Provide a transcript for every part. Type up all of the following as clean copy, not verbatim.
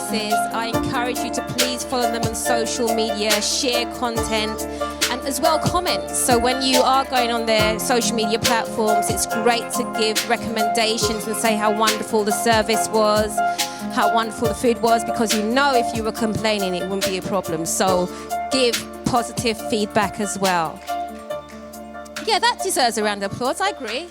businesses, I encourage you to please follow them on social media, share content, and as well comment. So when you are going on their social media platforms, it's great to give recommendations and say how wonderful the service was, how wonderful the food was, because you know if you were complaining it wouldn't be a problem. So give positive feedback as well. Yeah, that deserves a round of applause, I agree.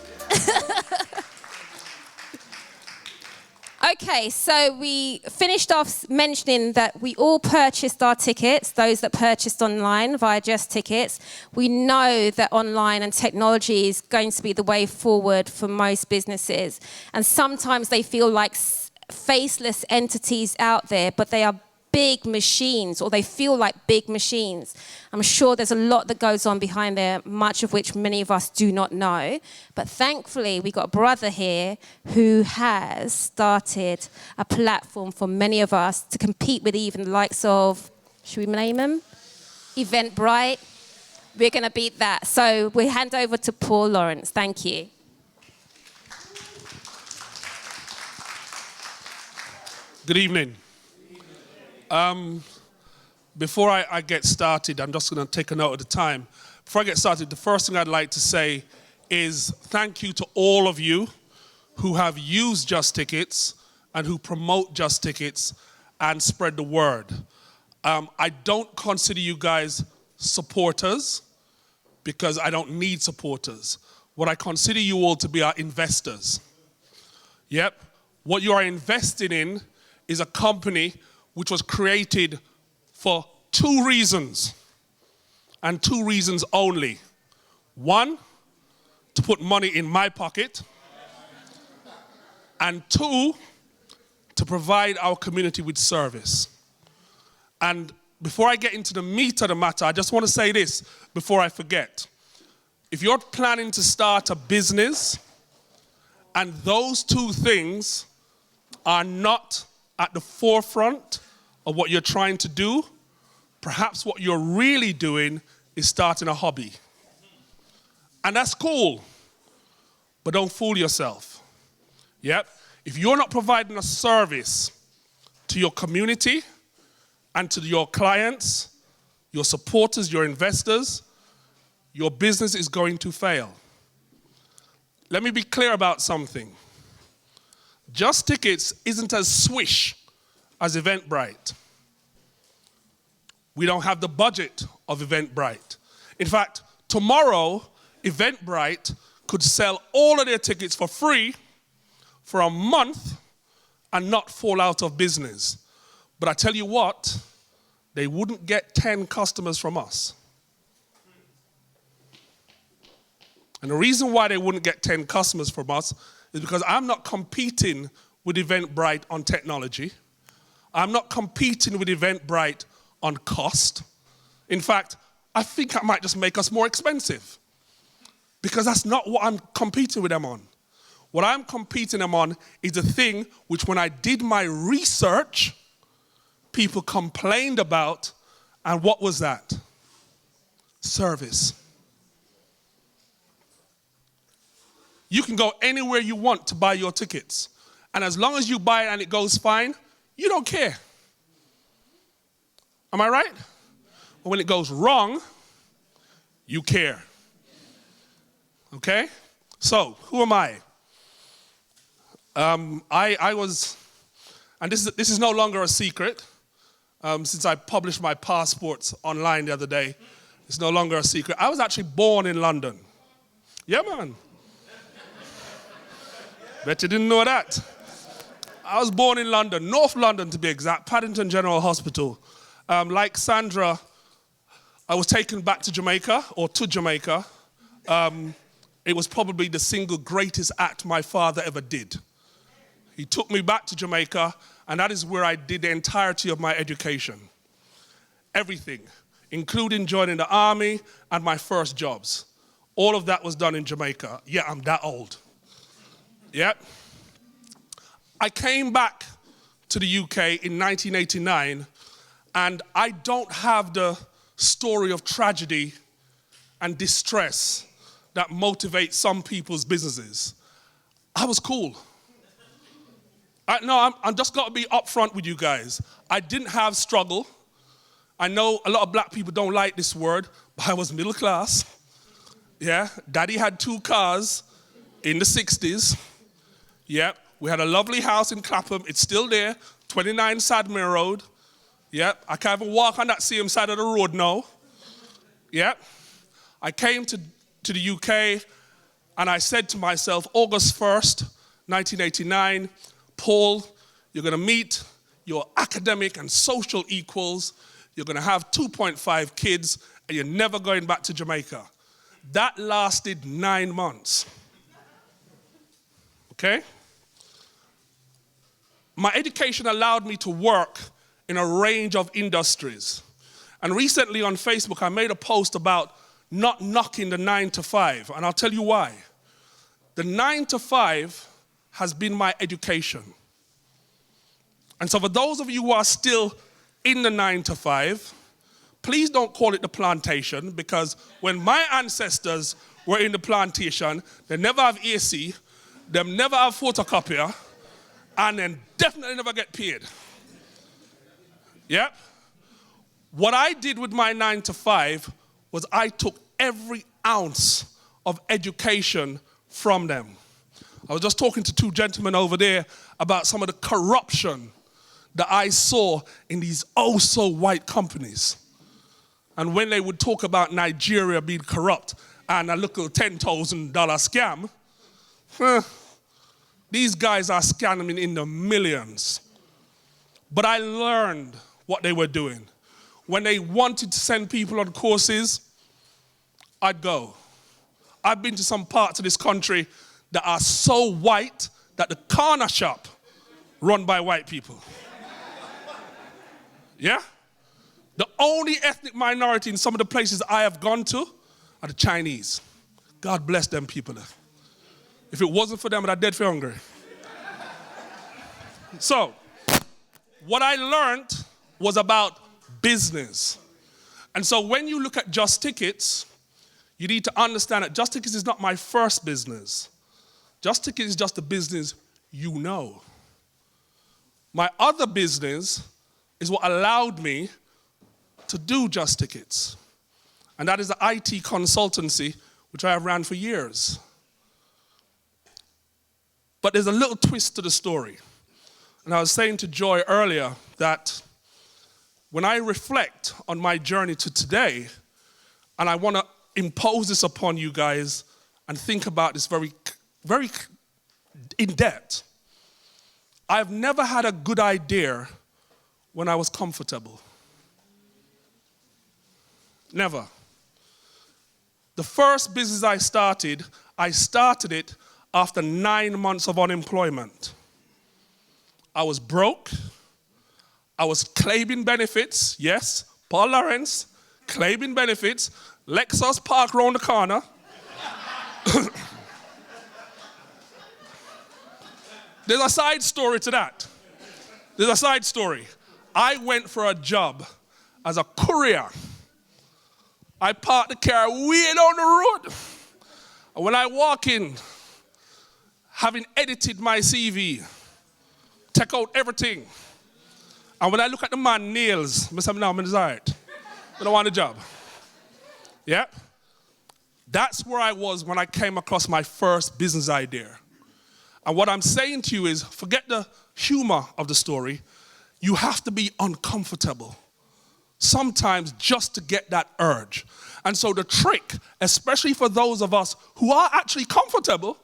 Okay, so we finished off mentioning that we all purchased our tickets, those that purchased online via Just Tickets. We know that online and technology is going to be the way forward for most businesses. And sometimes they feel like faceless entities out there, but they are big machines, or they feel like big machines. I'm sure there's a lot that goes on behind there, much of which many of us do not know. But thankfully, we got a brother here who has started a platform for many of us to compete with even the likes of, should we name them? Eventbrite. We're going to beat that. So we hand over to Paul Lawrence. Thank you. Good evening. Before I get started, I'm just going to take a note of the time. Before I get started, the first thing I'd like to say is thank you to all of you who have used Just Tickets and who promote Just Tickets and spread the word. I don't consider you guys supporters because I don't need supporters. What I consider you all to be are investors. Yep. What you are investing in is a company which was created for two reasons, and two reasons only. One, to put money in my pocket, and two, to provide our community with service. And before I get into the meat of the matter, I just want to say this before I forget. If you're planning to start a business and those two things are not at the forefront of what you're trying to do, perhaps what you're really doing is starting a hobby. And that's cool, but don't fool yourself. Yep. If you're not providing a service to your community and to your clients, your supporters, your investors, your business is going to fail. Let me be clear about something. Just Tickets isn't as swish as Eventbrite. We don't have the budget of Eventbrite. In fact, tomorrow, Eventbrite could sell all of their tickets for free for a month and not fall out of business. But I tell you what, they wouldn't get 10 customers from us. And the reason why they wouldn't get 10 customers from us is because I'm not competing with Eventbrite on technology. I'm not competing with Eventbrite on cost. In fact, I think I might just make us more expensive because that's not what I'm competing with them on. What I'm competing them on is a thing which when I did my research, people complained about, and what was that? Service. You can go anywhere you want to buy your tickets. And as long as you buy it and it goes fine, you don't care. Am I right? But when it goes wrong, you care. Okay? So, who am I? I was, and this is no longer a secret, since I published my passports online the other day. It's no longer a secret. I was actually born in London. Yeah, man. Bet you didn't know that. I was born in London, North London to be exact, Paddington General Hospital. Like Sandra, I was taken back to Jamaica, or to Jamaica. It was probably the single greatest act my father ever did. He took me back to Jamaica, and that is where I did the entirety of my education. Everything, including joining the army and my first jobs. All of that was done in Jamaica. Yeah, I'm that old. Yep. I came back to the UK in 1989, and I don't have the story of tragedy and distress that motivates some people's businesses. I was cool. I'm just got to be upfront with you guys. I didn't have struggle. I know a lot of black people don't like this word, but I was middle class. Yeah, Daddy had 2 cars in the 60s. Yeah, we had a lovely house in Clapham. It's still there, 29 Sadmere Road. Yeah, I can't even walk on that same side of the road now. Yeah, I came to the UK and I said to myself, August 1st, 1989, Paul, you're going to meet your academic and social equals. You're going to have 2.5 kids and you're never going back to Jamaica. That lasted 9 months. Okay? My education allowed me to work in a range of industries. And recently on Facebook, I made a post about not knocking the 9 to 5. And I'll tell you why. The 9 to 5 has been my education. And so for those of you who are still in the 9 to 5, please don't call it the plantation, because when my ancestors were in the plantation, they never have AC, they never have photocopier, and then definitely never get paid. Yeah? What I did with my 9 to 5 was I took every ounce of education from them. I was just talking to 2 gentlemen over there about some of the corruption that I saw in these oh-so-white companies. And when they would talk about Nigeria being corrupt and a little $10,000 scam, these guys are scamming in the millions. But I learned what they were doing. When they wanted to send people on courses, I'd go. I've been to some parts of this country that are so white that the corner shop run by white people. Yeah? The only ethnic minority in some of the places I have gone to are the Chinese. God bless them people. If it wasn't for them, I'd have dead for hunger. So, what I learned was about business. And so when you look at Just Tickets, you need to understand that Just Tickets is not my first business. Just Tickets is just a business you know. My other business is what allowed me to do Just Tickets. And that is the IT consultancy, which I have ran for years. But there's a little twist to the story. And I was saying to Joy earlier that when I reflect on my journey to today, and I want to impose this upon you guys and think about this very, very in depth, I've never had a good idea when I was comfortable. Never. The first business I started it after 9 months of unemployment. I was broke. I was claiming benefits. Yes, Paul Lawrence, claiming benefits. Lexus parked around the corner. There's a side story to that. There's a side story. I went for a job as a courier. I parked the car way down the road. And when I walk in, having edited my CV, take out everything. And when I look at the man nails, I say, no, I'm desired. I don't want a job. Yeah? That's where I was when I came across my first business idea. And what I'm saying to you is, forget the humor of the story. You have to be uncomfortable. Sometimes just to get that urge. And so the trick, especially for those of us who are actually comfortable,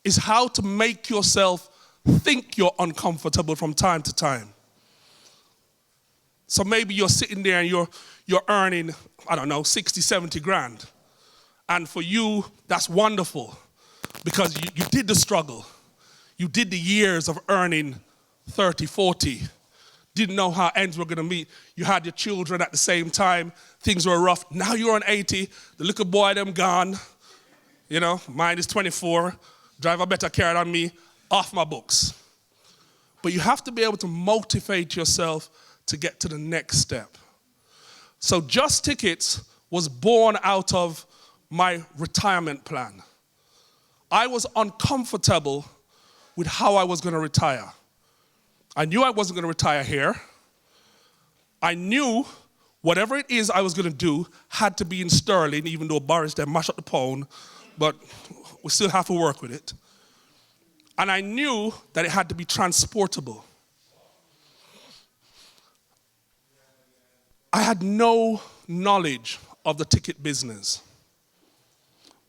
is how to make yourself think you're uncomfortable from time to time. So maybe you're sitting there and you're earning, I don't know, 60, 70 grand. And for you, that's wonderful because you did the struggle. You did the years of earning 30, 40. Didn't know how ends were going to meet. You had your children at the same time. Things were rough. Now you're on 80. The little boy, them gone. You know, mine is 24. Drive a better car than me. Off my books. But you have to be able to motivate yourself to get to the next step. So Just Tickets was born out of my retirement plan. I was uncomfortable with how I was going to retire. I knew I wasn't going to retire here. I knew whatever it is I was going to do had to be in sterling, even though Boris then mashed up the pound, but we still have to work with it. And I knew that it had to be transportable. I had no knowledge of the ticket business.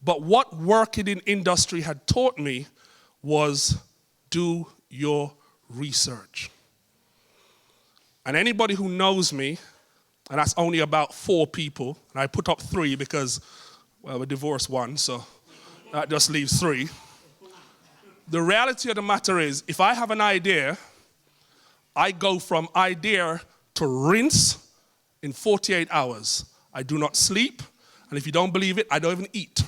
But what working in industry had taught me was do your research. And anybody who knows me, and that's only about 4 people, and I put up 3 because, well, we divorced 1, so that just leaves 3. The reality of the matter is, if I have an idea, I go from idea to rinse in 48 hours. I do not sleep, and if you don't believe it, I don't even eat.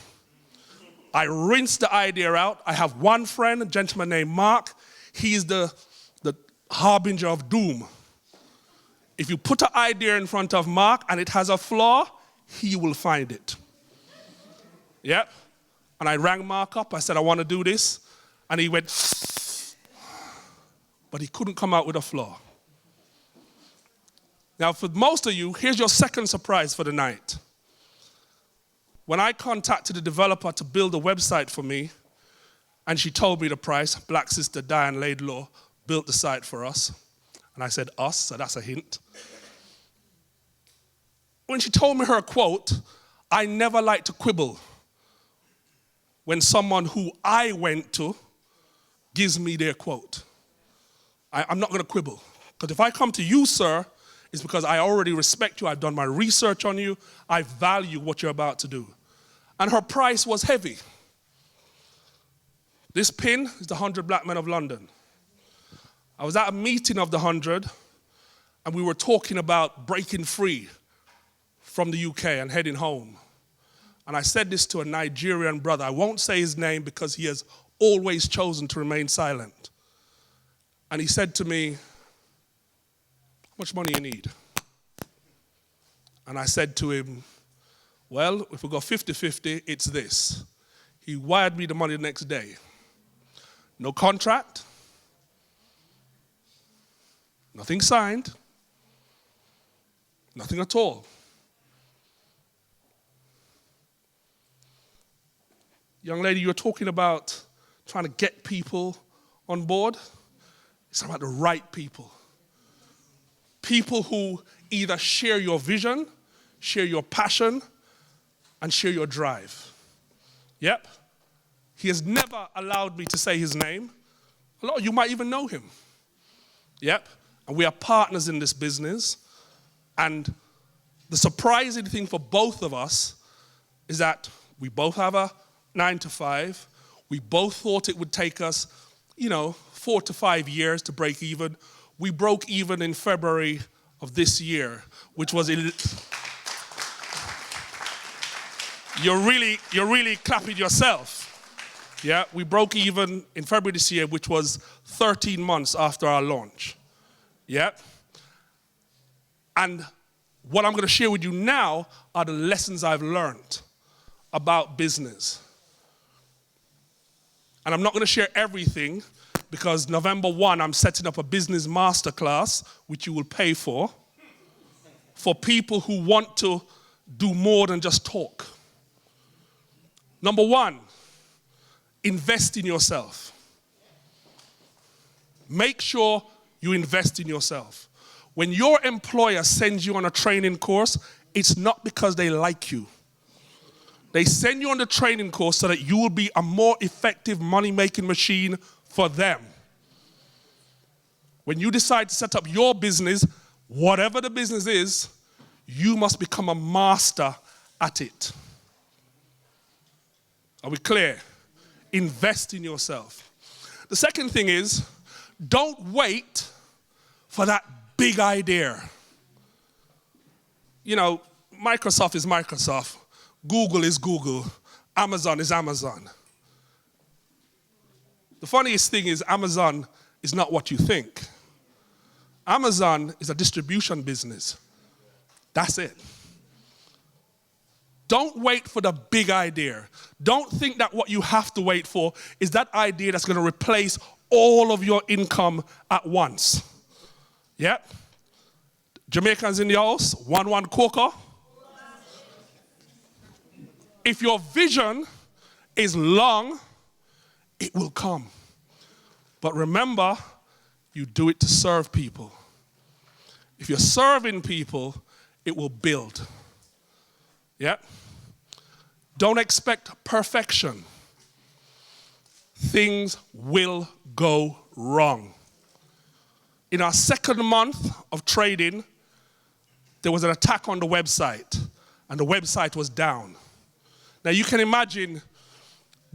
I rinse the idea out. I have one friend, a gentleman named Mark. He is the harbinger of doom. If you put an idea in front of Mark and it has a flaw, he will find it. Yep. And I rang Mark up. I said, I want to do this. And he went, but he couldn't come out with a flaw. Now, for most of you, here's your second surprise for the night. When I contacted the developer to build a website for me, and she told me the price, Black Sister Diane Laidlaw built the site for us. And I said us, so that's a hint. When she told me her quote, I never like to quibble when someone who I went to gives me their quote. I'm not going to quibble. Because if I come to you, sir, it's because I already respect you. I've done my research on you. I value what you're about to do. And her price was heavy. This pin is the 100 Black Men of London. I was at a meeting of the 100, and we were talking about breaking free from the UK and heading home. And I said this to a Nigerian brother. I won't say his name because he has always chosen to remain silent. And he said to me, how much money you need? And I said to him, well, if we go 50-50, it's this. He wired me the money the next day. No contract. Nothing signed. Nothing at all. Young lady, you're talking about trying to get people on board. It's about the right people. People who either share your vision, share your passion, and share your drive. Yep. He has never allowed me to say his name. A lot of you might even know him. Yep. And we are partners in this business. And the surprising thing for both of us is that we both have a 9-to-5. We both thought it would take us, 4 to 5 years to break even. We broke even in February of this year, which was you're really clapping yourself. Yeah, we broke even in February this year, which was 13 months after our launch. Yeah. And what I'm going to share with you now are the lessons I've learned about business. And I'm not going to share everything because November 1, I'm setting up a business masterclass, which you will pay for people who want to do more than just talk. Number 1, invest in yourself. Make sure you invest in yourself. When your employer sends you on a training course, it's not because they like you. They send you on the training course so that you will be a more effective money-making machine for them. When you decide to set up your business, whatever the business is, you must become a master at it. Are we clear? Invest in yourself. The second thing is, don't wait for that big idea. Microsoft is Microsoft. Google is Google. Amazon is Amazon. The funniest thing is Amazon is not what you think. Amazon is a distribution business. That's it. Don't wait for the big idea. Don't think that what you have to wait for is that idea that's going to replace all of your income at once. Yep. Jamaicans in the house, 1 coca. If your vision is long, it will come. But remember, you do it to serve people. If you're serving people, it will build. Yeah? Don't expect perfection. Things will go wrong. In our second month of trading, there was an attack on the website, and the website was down. Now you can imagine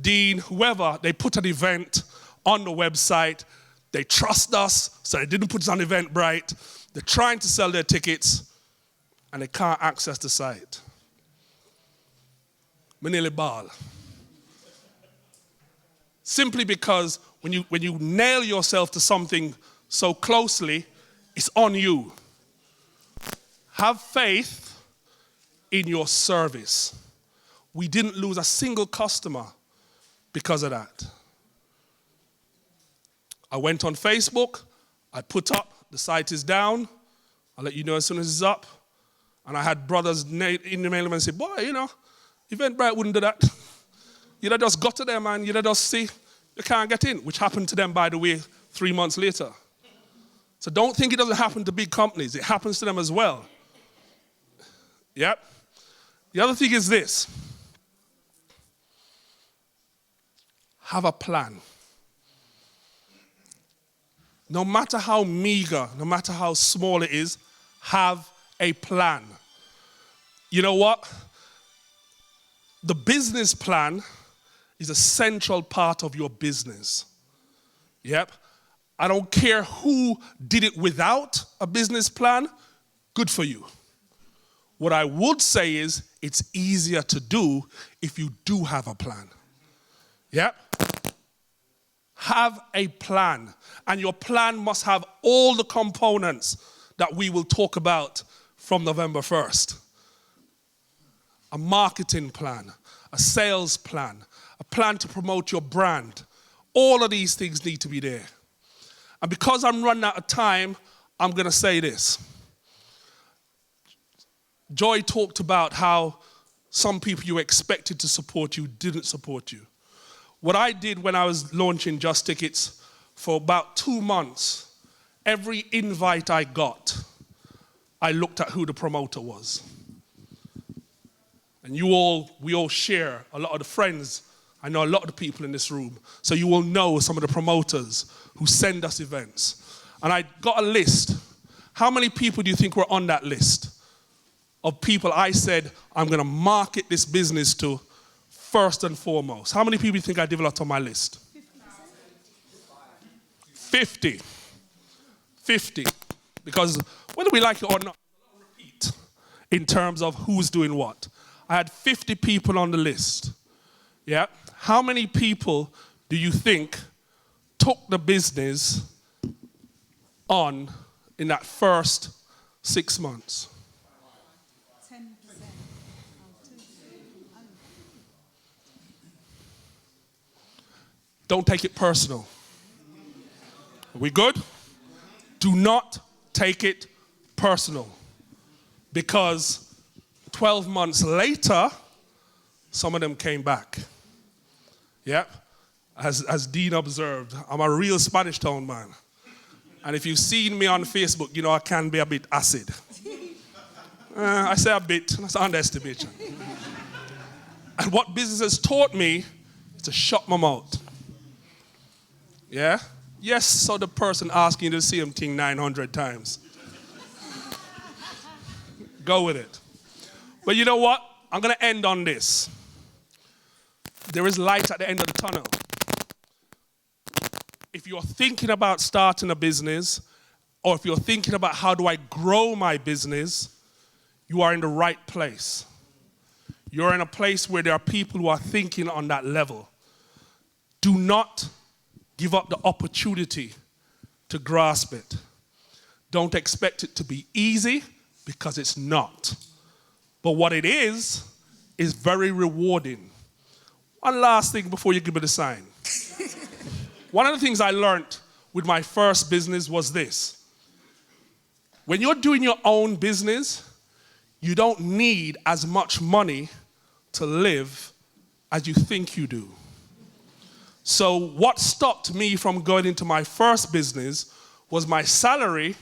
Dean, whoever, they put an event on the website. They trust us, so they didn't put it on Eventbrite. They're trying to sell their tickets, and they can't access the site. Manila ball. Simply because when you nail yourself to something so closely, it's on you. Have faith in your service. We didn't lose a single customer because of that. I went on Facebook, I put up, the site is down, I'll let you know as soon as it's up. And I had brothers email them and say, boy, Eventbrite wouldn't do that. You'd just got to them, man. You'd just see you can't get in, which happened to them, by the way, 3 months later. So don't think it doesn't happen to big companies. It happens to them as well. Yep. The other thing is this. Have a plan. No matter how meager, no matter how small it is, have a plan. You know what? The business plan is a central part of your business. Yep. I don't care who did it without a business plan, good for you. What I would say is it's easier to do if you do have a plan. Yep. Have a plan. And your plan must have all the components that we will talk about from November 1st. A marketing plan, a sales plan, a plan to promote your brand. All of these things need to be there. And because I'm running out of time, I'm going to say this. Joy talked about how some people you expected to support you didn't support you. What I did when I was launching Just Tickets for about 2 months, every invite I got, I looked at who the promoter was. And we all share a lot of the friends. I know a lot of the people in this room. So you will know some of the promoters who send us events. And I got a list. How many people do you think were on that list of people I said, I'm going to market this business to first and foremost? How many people do you think I developed on my list? 50. 50. Because whether we like it or not, repeat in terms of who's doing what. I had 50 people on the list. Yeah? How many people do you think took the business on in that first 6 months? 10%. Don't take it personal. Are we good? Do not take it personal. Because 12 months later, some of them came back. Yeah? As Dean observed, I'm a real Spanish town man. And if you've seen me on Facebook, you know I can be a bit acid. I say a bit, that's an underestimation. And what business has taught me is to shut my mouth. Yeah? Yes, so the person asking you the same thing 900 times. Go with it. But you know what? I'm going to end on this. There is light at the end of the tunnel. If you're thinking about starting a business, or if you're thinking about how do I grow my business, you are in the right place. You're in a place where there are people who are thinking on that level. Do not give up the opportunity to grasp it. Don't expect it to be easy, because it's not. But what it is very rewarding. One last thing before you give me the sign. One of the things I learned with my first business was this. When you're doing your own business, you don't need as much money to live as you think you do. So what stopped me from going into my first business was my salary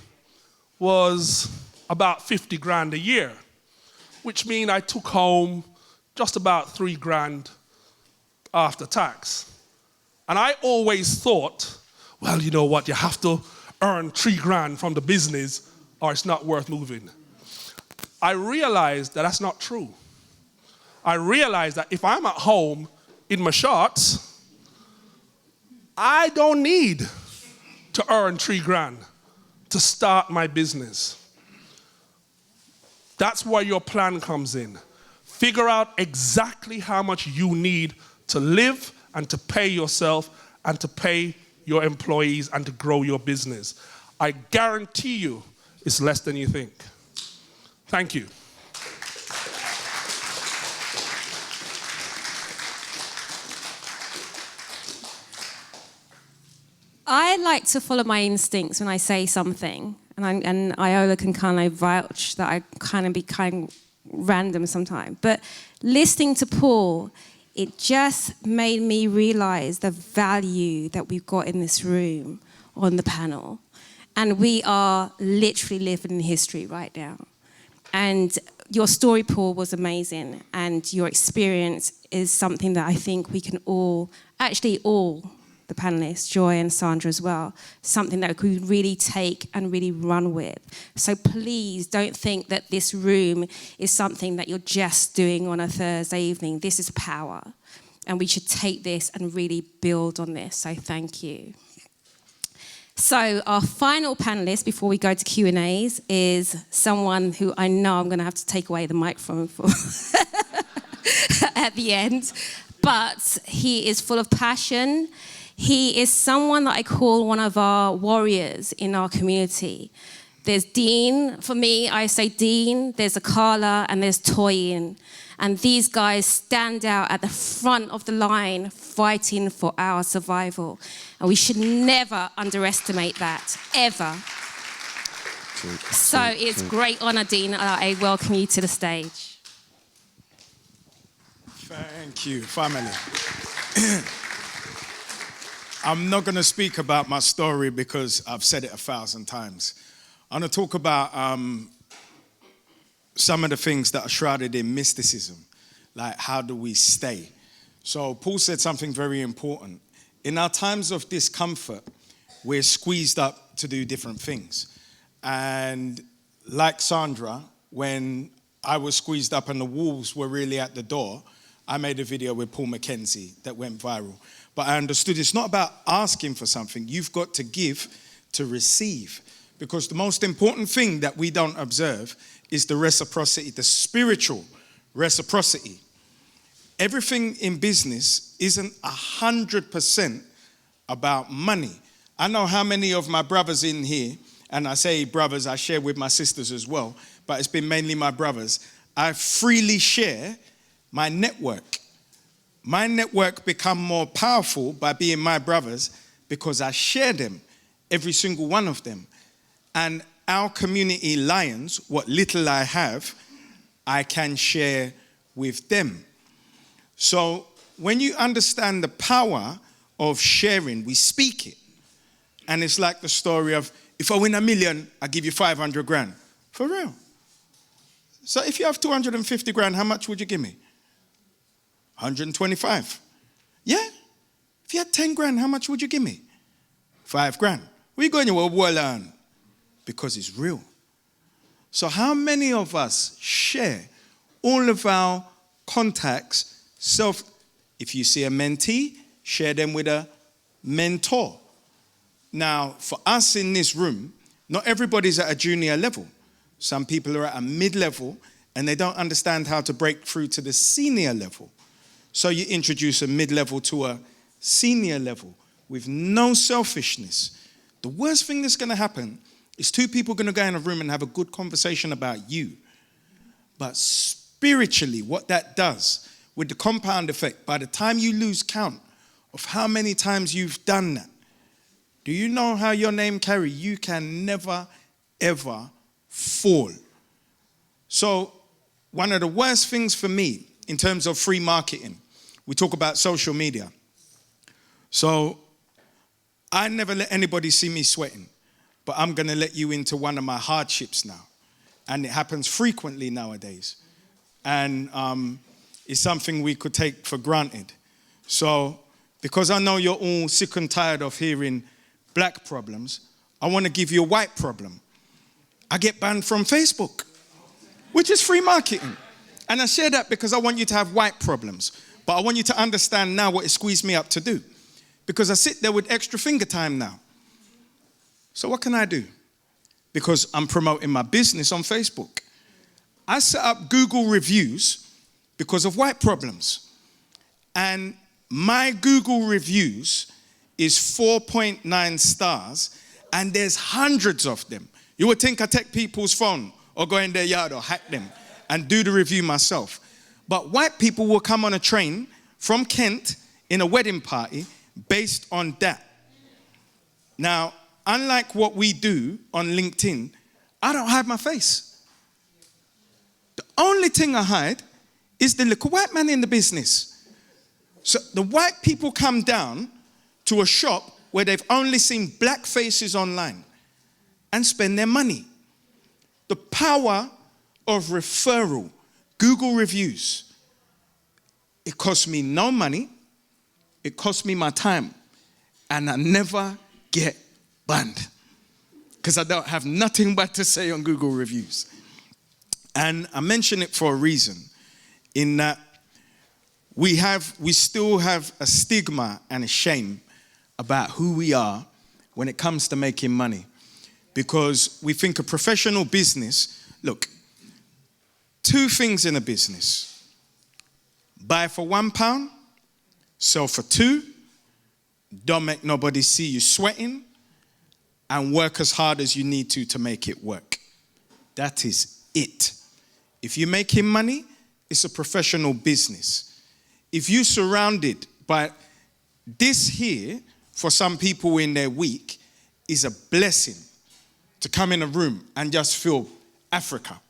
was about 50 grand a year, which means I took home just about 3 grand after tax. And I always thought, well, you know what, you have to earn 3 grand from the business or it's not worth moving. I realized that that's not true. I realized that if I'm at home in my shorts, I don't need to earn 3 grand to start my business. That's where your plan comes in. Figure out exactly how much you need to live and to pay yourself and to pay your employees and to grow your business. I guarantee you it's less than you think. Thank you. I like to follow my instincts when I say something, and Iola can kind of vouch that I kind of be kind of random sometimes. But listening to Paul, it just made me realize the value that we've got in this room on the panel. And we are literally living in history right now. And your story, Paul, was amazing. And your experience is something that I think we can all, actually all the panelists, Joy and Sandra as well, something that we could really take and really run with. So please don't think that this room is something that you're just doing on a Thursday evening. This is power. And we should take this and really build on this. So thank you. So our final panelist before we go to Q&As is someone who I know I'm going to have to take away the microphone for at the end. But he is full of passion. He is someone that I call one of our warriors in our community. There's Dean. For me, I say Dean. There's Akala and there's Toyin. And these guys stand out at the front of the line fighting for our survival. And we should never underestimate that, ever. So it's great honor, Dean. I welcome you to the stage. Thank you, family. I'm not going to speak about my story because I've said it 1,000 times. I'm going to talk about some of the things that are shrouded in mysticism, like how do we stay? So Paul said something very important. In our times of discomfort, we're squeezed up to do different things. And like Sandra, when I was squeezed up and the wolves were really at the door, I made a video with Paul McKenzie that went viral. But I understood it's not about asking for something. You've got to give to receive. Because the most important thing that we don't observe is the reciprocity, the spiritual reciprocity. Everything in business isn't 100% about money. I know how many of my brothers in here, and I say brothers, I share with my sisters as well, but it's been mainly my brothers. I freely share my network. My network become more powerful by being my brothers because I share them, every single one of them. And our community lions, what little I have, I can share with them. So when you understand the power of sharing, we speak it. And it's like the story of, if I win $1 million, I give you 500 grand. For real. So if you have 250 grand, how much would you give me? 125. Yeah? If you had 10 grand, how much would you give me? 5 grand. Where you going? You will because it's real. So how many of us share all of our contacts, if you see a mentee, share them with a mentor. Now, for us in this room, not everybody's at a junior level. Some people are at a mid-level and they don't understand how to break through to the senior level. So you introduce a mid-level to a senior level with no selfishness. The worst thing that's going to happen is 2 people going to go in a room and have a good conversation about you. But spiritually, what that does, with the compound effect, by the time you lose count of how many times you've done that, Do you know how your name carry? You can never, ever fall. So one of the worst things for me in terms of free marketing, we talk about social media. So I never let anybody see me sweating, but I'm going to let you into one of my hardships now. And it happens frequently nowadays. And it's something we could take for granted. So because I know you're all sick and tired of hearing black problems, I want to give you a white problem. I get banned from Facebook, which is free marketing. And I share that because I want you to have white problems. But I want you to understand now what it squeezed me up to do. Because I sit there with extra finger time now. So what can I do? Because I'm promoting my business on Facebook. I set up Google reviews because of white problems. And my Google reviews is 4.9 stars, and there's hundreds of them. You would think I take people's phone or go in their yard or hack them and do the review myself. But white people will come on a train from Kent in a wedding party based on that. Now, unlike what we do on LinkedIn, I don't hide my face. The only thing I hide is the little white man in the business. So the white people come down to a shop where they've only seen black faces online and spend their money. The power of referral, Google reviews. It costs me no money. It costs me my time. And I never get banned because I don't have nothing but to say on Google reviews. And I mention it for a reason, in that we still have a stigma and a shame about who we are when it comes to making money. Because we think a professional business, look, two things in a business: buy for £1, sell for £2, don't make nobody see you sweating, and work as hard as you need to make it work. That is it. If you're making money, it's a professional business. If you're surrounded by this here, for some people in their week, is a blessing to come in a room and just feel Africa.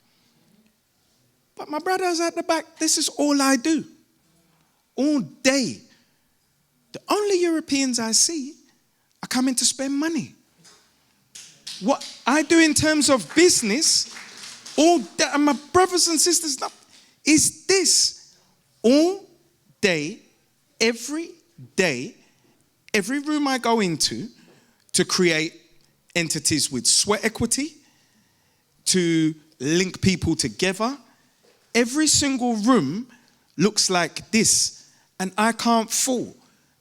But my brothers at the back, this is all I do. All day. The only Europeans I see are coming to spend money. What I do in terms of business, all day, and my brothers and sisters, is this. All day, every room I go into to create entities with sweat equity, to link people together. Every single room looks like this, and I can't fall,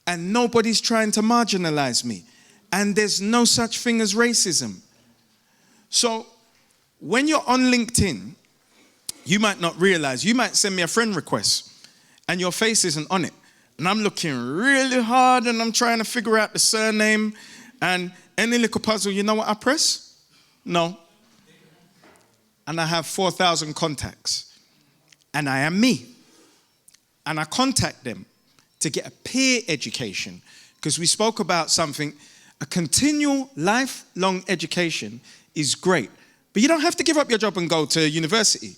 and nobody's trying to marginalize me, and there's no such thing as racism. So when you're on LinkedIn, you might not realize, you might send me a friend request, and your face isn't on it. And I'm looking really hard, and I'm trying to figure out the surname, and any little puzzle, you know what I press? No. And I have 4,000 contacts. And I am me. And I contact them to get a peer education, because we spoke about something. A continual lifelong education is great, but you don't have to give up your job and go to university.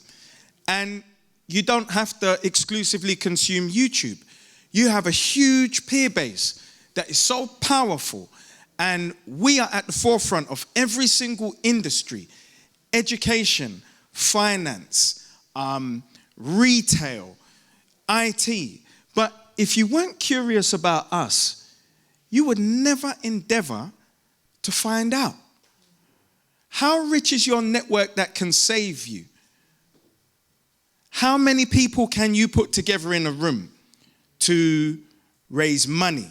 And you don't have to exclusively consume YouTube. You have a huge peer base that is so powerful. And we are at the forefront of every single industry: education, finance, retail, IT. But if you weren't curious about us, you would never endeavor to find out. How rich is your network that can save you? How many people can you put together in a room to raise money?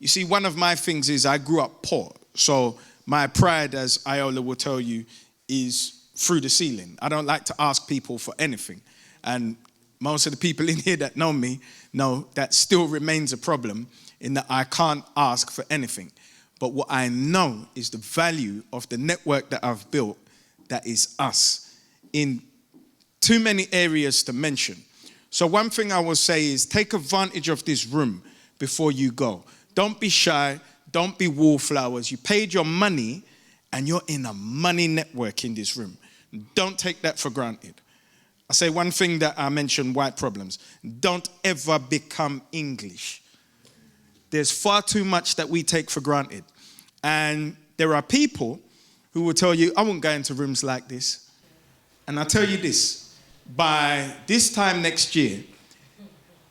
You see, one of my things is I grew up poor. So my pride, as Iola will tell you, is through the ceiling. I don't like to ask people for anything. And most of the people in here that know me know that still remains a problem, in that I can't ask for anything. But what I know is the value of the network that I've built, that is us, in too many areas to mention. So one thing I will say is take advantage of this room before you go. Don't be shy. Don't be wallflowers. You paid your money and you're in a money network in this room. Don't take that for granted. I say one thing that I mentioned, white problems. Don't ever become English. There's far too much that we take for granted. And there are people who will tell you, I won't go into rooms like this. And I'll tell you this, by this time next year,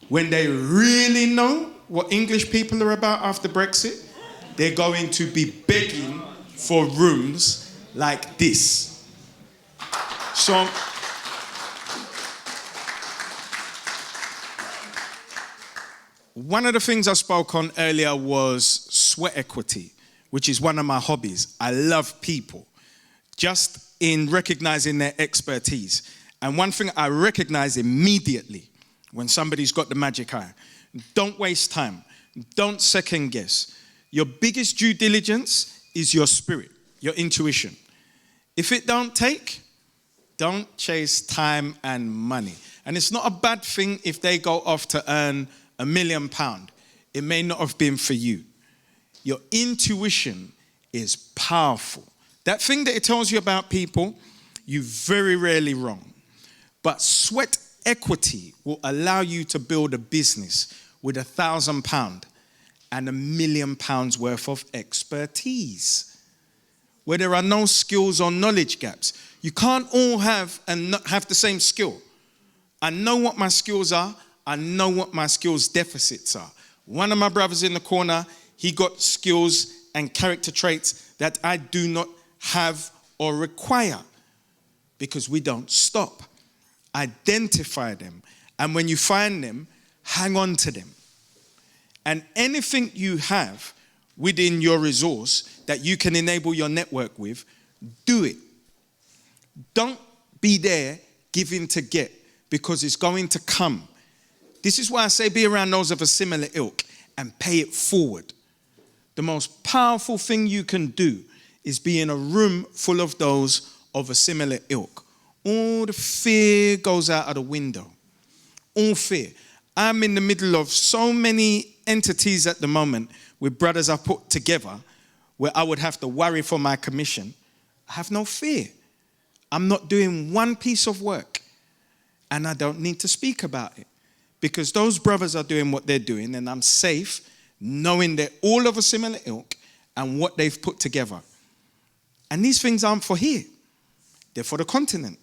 when they really know what English people are about after Brexit, they're going to be begging for rooms like this. So, one of the things I spoke on earlier was sweat equity, which is one of my hobbies. I love people, just in recognizing their expertise. And one thing I recognize immediately when somebody's got the magic eye, don't waste time. Don't second guess. Your biggest due diligence is your spirit, your intuition. If it don't take, don't chase time and money. And it's not a bad thing if they go off to earn £1 million. It may not have been for you. Your intuition is powerful. That thing that it tells you about people, you're very rarely wrong. But sweat equity will allow you to build a business with £1,000 and £1 million worth of expertise, where there are no skills or knowledge gaps. You can't all have and not have the same skill. I know what my skills are. I know what my skills deficits are. One of my brothers in the corner, he got skills and character traits that I do not have or require, because we don't stop. Identify them. And when you find them, hang on to them. And anything you have within your resource that you can enable your network with, do it. Don't be there giving to get, because it's going to come. This is why I say be around those of a similar ilk and pay it forward. The most powerful thing you can do is be in a room full of those of a similar ilk. All the fear goes out of the window. All fear. I'm in the middle of so many entities at the moment with brothers I've put together where I would have to worry for my commission. I have no fear. I'm not doing one piece of work, and I don't need to speak about it, because those brothers are doing what they're doing, and I'm safe knowing they're all of a similar ilk and what they've put together. And these things aren't for here. They're for the continent.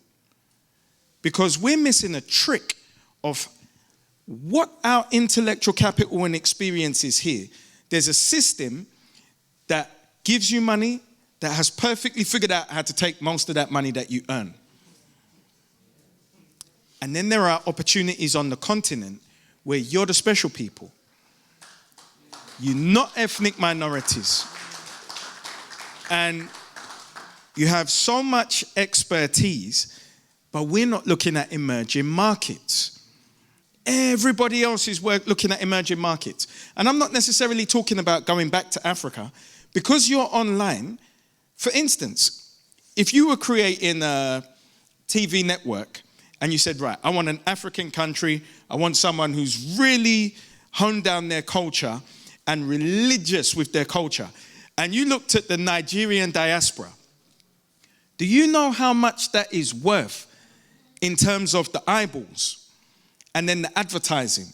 Because we're missing a trick of what our intellectual capital and experience is here. There's a system that gives you money that has perfectly figured out how to take most of that money that you earn. And then there are opportunities on the continent where you're the special people. You're not ethnic minorities. And you have so much expertise, but we're not looking at emerging markets. Everybody else is looking at emerging markets. And I'm not necessarily talking about going back to Africa. Because you're online, for instance, if you were creating a TV network and you said, right, I want an African country, I want someone who's really honed down their culture and religious with their culture, and you looked at the Nigerian diaspora, do you know how much that is worth in terms of the eyeballs and then the advertising?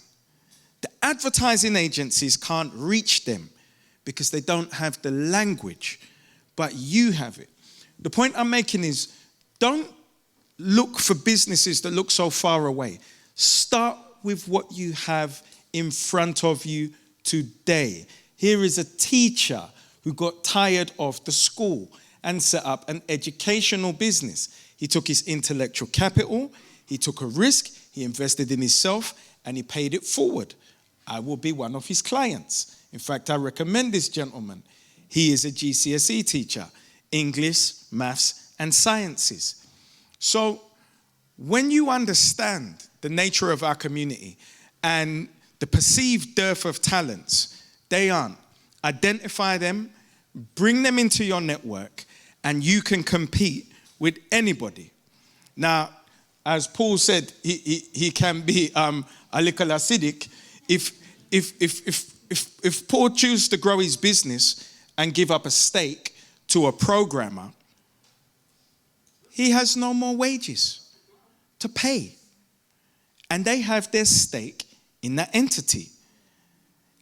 The advertising agencies can't reach them because they don't have the language, but you have it. The point I'm making is, don't look for businesses that look so far away. Start with what you have in front of you today. Here is a teacher who got tired of the school and set up an educational business. He took his intellectual capital, he took a risk, he invested in himself, and he paid it forward. I will be one of his clients. In fact, I recommend this gentleman. He is a GCSE teacher, English, maths, and sciences. So when you understand the nature of our community and the perceived dearth of talents, they aren't. Identify them, bring them into your network, and you can compete with anybody. Now, as Paul said, he can be a little acidic. If if Paul chooses to grow his business and give up a stake to a programmer, he has no more wages to pay. And they have their stake in that entity.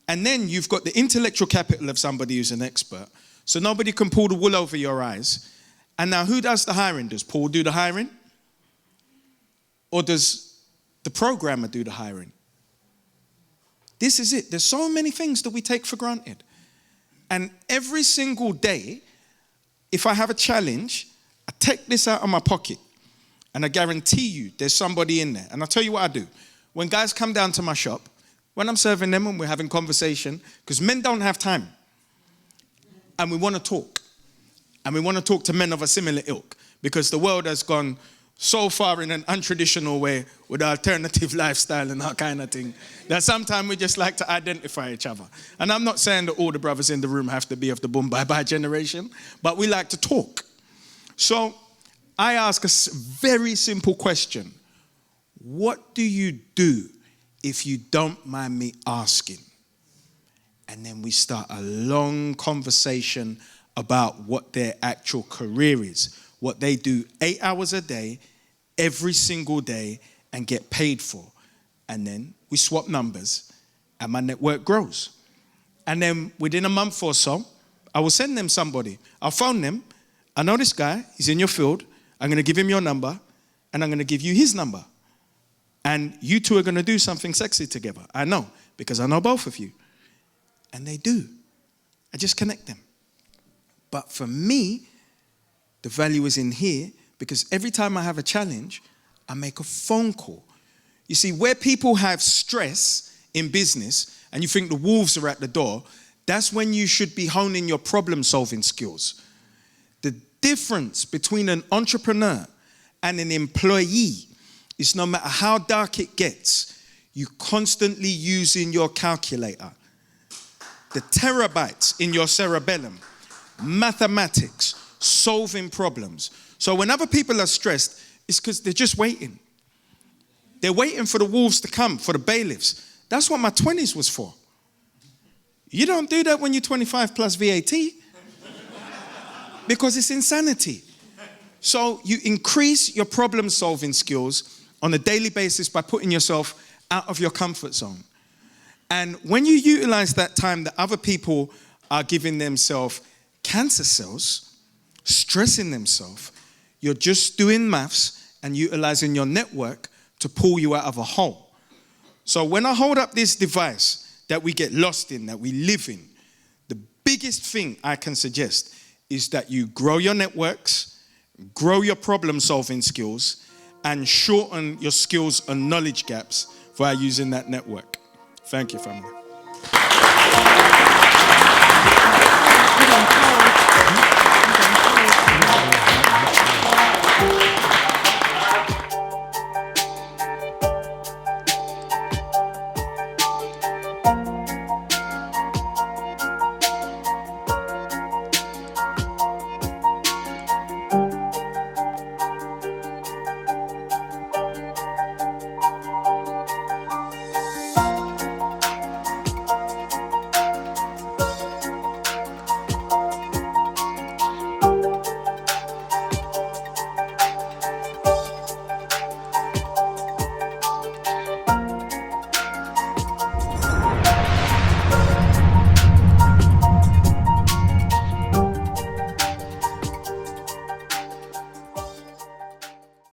And then you've got the intellectual capital of somebody who's an expert, so nobody can pull the wool over your eyes. And now who does the hiring? Does Paul do the hiring? Or does the programmer do the hiring? This is it. There's so many things that we take for granted. And every single day, if I have a challenge, I take this out of my pocket and I guarantee you there's somebody in there. And I'll tell you what I do. When guys come down to my shop, when I'm serving them and we're having conversation, because men don't have time. And we want to talk. And we want to talk to men of a similar ilk, because the world has gone so far in an untraditional way with alternative lifestyle and that kind of thing, that sometimes we just like to identify each other. And I'm not saying that all the brothers in the room have to be of the boom bye-bye generation, but we like to talk. So I ask a very simple question. What do you do if you don't mind me asking? And then we start a long conversation about what their actual career is, what they do 8 hours a day, every single day, and get paid for. And then we swap numbers, and my network grows. And then within a month or so, I will send them somebody. I'll phone them. I know this guy, he's in your field. I'm going to give him your number, and I'm going to give you his number. And you two are going to do something sexy together. I know, because I know both of you. And they do. I just connect them. But for me, the value is in here, because every time I have a challenge, I make a phone call. You see, where people have stress in business and you think the wolves are at the door, that's when you should be honing your problem-solving skills. The difference between an entrepreneur and an employee is no matter how dark it gets, you're constantly using your calculator. The terabytes in your cerebellum, mathematics, solving problems. So when other people are stressed, it's because they're just waiting. They're waiting for the wolves to come, for the bailiffs. That's what my 20s was for. You don't do that when you're 25 plus VAT, because it's insanity. So you increase your problem-solving skills on a daily basis by putting yourself out of your comfort zone. And when you utilize that time that other people are giving themselves cancer cells, stressing themselves, you're just doing maths and utilizing your network to pull you out of a hole. So when I hold up this device that we get lost in, that we live in, the biggest thing I can suggest is that you grow your networks, grow your problem-solving skills, and shorten your skills and knowledge gaps via using that network. Thank you, family.